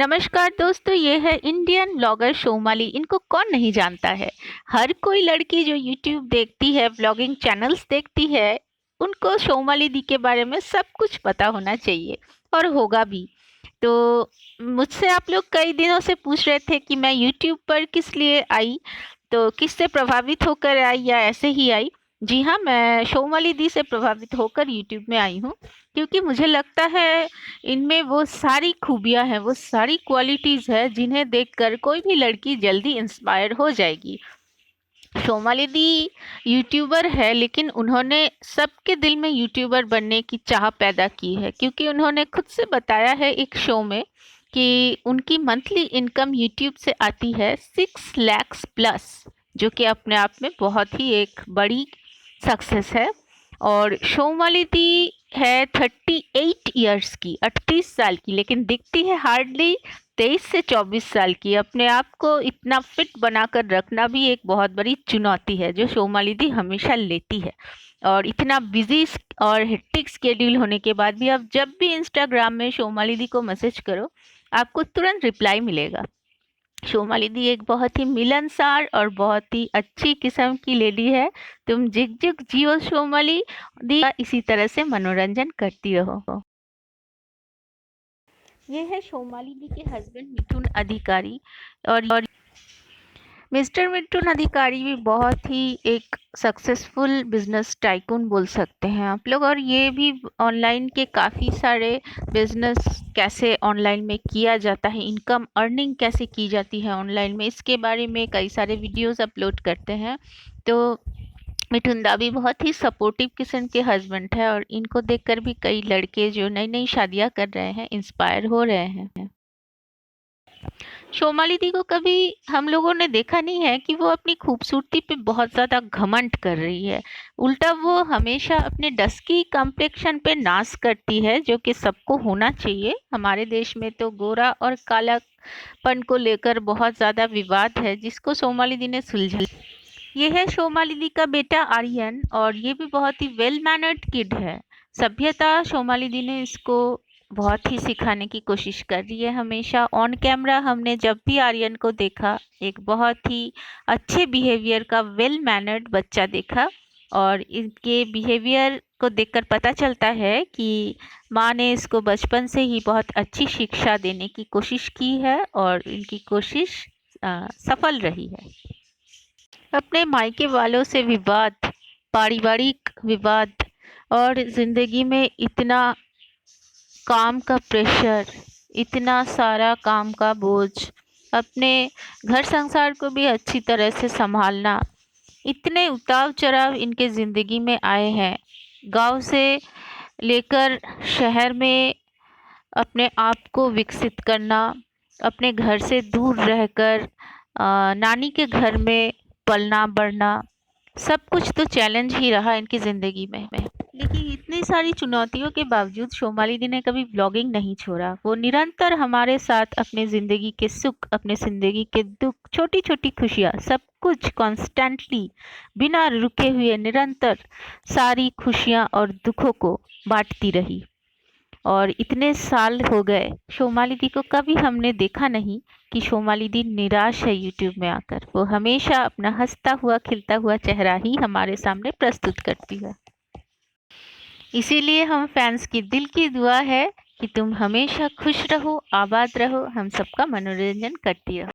नमस्कार दोस्तों, ये है इंडियन ब्लॉगर शोमाली। इनको कौन नहीं जानता है। हर कोई लड़की जो यूट्यूब देखती है, ब्लॉगिंग चैनल्स देखती है, उनको शोमाली दी के बारे में सब कुछ पता होना चाहिए और होगा भी। तो मुझसे आप लोग कई दिनों से पूछ रहे थे कि मैं यूट्यूब पर किस लिए आई, तो किससे प्रभावित होकर आई या ऐसे ही आई। जी हाँ, मैं शोमाली दी से प्रभावित होकर यूट्यूब में आई हूँ, क्योंकि मुझे लगता है इनमें वो सारी खूबियाँ हैं, वो सारी क्वालिटीज़ है जिन्हें देखकर कोई भी लड़की जल्दी इंस्पायर हो जाएगी। शोमाली दी यूट्यूबर है, लेकिन उन्होंने सबके दिल में यूट्यूबर बनने की चाह पैदा की है, क्योंकि उन्होंने खुद से बताया है एक शो में कि उनकी मंथली इनकम यूट्यूब से आती है 6 लाख प्लस, जो कि अपने आप में बहुत ही एक बड़ी सक्सेस है। और शोमाली दी है 38 ईयर्स की, 38 साल की, लेकिन दिखती है हार्डली 23 से 24 साल की। अपने आप को इतना फिट बनाकर रखना भी एक बहुत बड़ी चुनौती है, जो शोमाली दी हमेशा लेती है। और इतना बिजी और हेक्टिक स्केड्यूल होने के बाद भी आप जब भी इंस्टाग्राम में शोमाली दी को मैसेज करो, आपको तुरंत रिप्लाई मिलेगा। शोमाली दी एक बहुत ही मिलनसार और बहुत ही अच्छी किस्म की लेडी है। तुम जिग जिग जियो शोमाली दी, इसी तरह से मनोरंजन करती रहो। ये है शोमाली दी के हस्बैंड मिथुन अधिकारी। और मिस्टर मिथुन अधिकारी भी बहुत ही एक सक्सेसफुल बिजनेस टाइकून बोल सकते हैं आप लोग। और ये भी ऑनलाइन के काफ़ी सारे बिजनेस कैसे ऑनलाइन में किया जाता है, इनकम अर्निंग कैसे की जाती है ऑनलाइन में, इसके बारे में कई सारे वीडियोस अपलोड करते हैं। तो मिथुन दा भी बहुत ही सपोर्टिव किस्म के हस्बैंड है, और इनको देखकर भी कई लड़के जो नई नई शादियां कर रहे हैं इंस्पायर हो रहे हैं। शोमाली दी को कभी हम लोगों ने देखा नहीं है कि वो अपनी खूबसूरती पे बहुत ज़्यादा घमंड कर रही है। उल्टा वो हमेशा अपने डस्की कम्प्लेक्शन पे नाज करती है, जो कि सबको होना चाहिए। हमारे देश में तो गोरा और कालापन को लेकर बहुत ज़्यादा विवाद है, जिसको शोमाली दी ने सुलझा। ये है शोमाली दी का बेटा आर्यन, और ये भी बहुत ही वेल मैनर्ड किड है। सभ्यता शोमाली दी ने इसको बहुत ही सिखाने की कोशिश कर रही है। हमेशा ऑन कैमरा हमने जब भी आर्यन को देखा, एक बहुत ही अच्छे बिहेवियर का वेल मैनर्ड बच्चा देखा। और इनके बिहेवियर को देखकर पता चलता है कि माँ ने इसको बचपन से ही बहुत अच्छी शिक्षा देने की कोशिश की है, और इनकी कोशिश सफल रही है। अपने मायके वालों से विवाद, पारिवारिक विवाद, और ज़िंदगी में इतना काम का प्रेशर, इतना सारा काम का बोझ, अपने घर संसार को भी अच्छी तरह से संभालना, इतने उतार चढ़ाव इनके ज़िंदगी में आए हैं। गांव से लेकर शहर में अपने आप को विकसित करना, अपने घर से दूर रहकर नानी के घर में पलना बढ़ना, सब कुछ तो चैलेंज ही रहा इनकी ज़िंदगी में। लेकिन इतनी सारी चुनौतियों के बावजूद शोमाली दी ने कभी ब्लॉगिंग नहीं छोड़ा। वो निरंतर हमारे साथ अपने ज़िंदगी के सुख, अपने ज़िंदगी के दुख, छोटी छोटी खुशियाँ, सब कुछ कॉन्स्टेंटली बिना रुके हुए निरंतर सारी खुशियाँ और दुखों को बांटती रही। और इतने साल हो गए, शोमाली दी को कभी हमने देखा नहीं कि शोमाली दी निराश है यूट्यूब में आकर। वो हमेशा अपना हंसता हुआ खिलता हुआ चेहरा ही हमारे सामने प्रस्तुत करती है। इसीलिए हम फैंस की दिल की दुआ है कि तुम हमेशा खुश रहो, आबाद रहो, हम सबका मनोरंजन करती रहो।